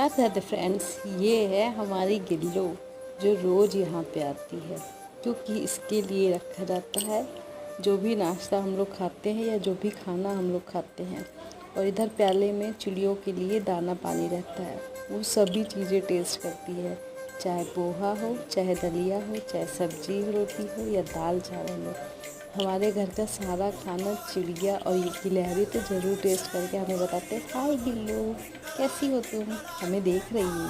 Radhe Radhe friends, ये है हमारी गिल्लो जो रोज़ यहाँ पे आती है, क्योंकि इसके लिए रखा जाता है जो भी नाश्ता हम लोग खाते हैं या जो भी खाना हम लोग खाते हैं। और इधर प्याले में चिड़ियों के लिए दाना पानी रहता है, वो सभी चीज़ें टेस्ट करती है, चाहे पोहा हो, चाहे दलिया हो, चाहे सब्जी रोटी हो या दाल चावल हो। हमारे घर का सारा खाना चिड़िया और ये गिलहरी तो ज़रूर टेस्ट करके हमें बताते हैं, हाय गिल्लो, कैसी हो तुम, हमें देख रही हो।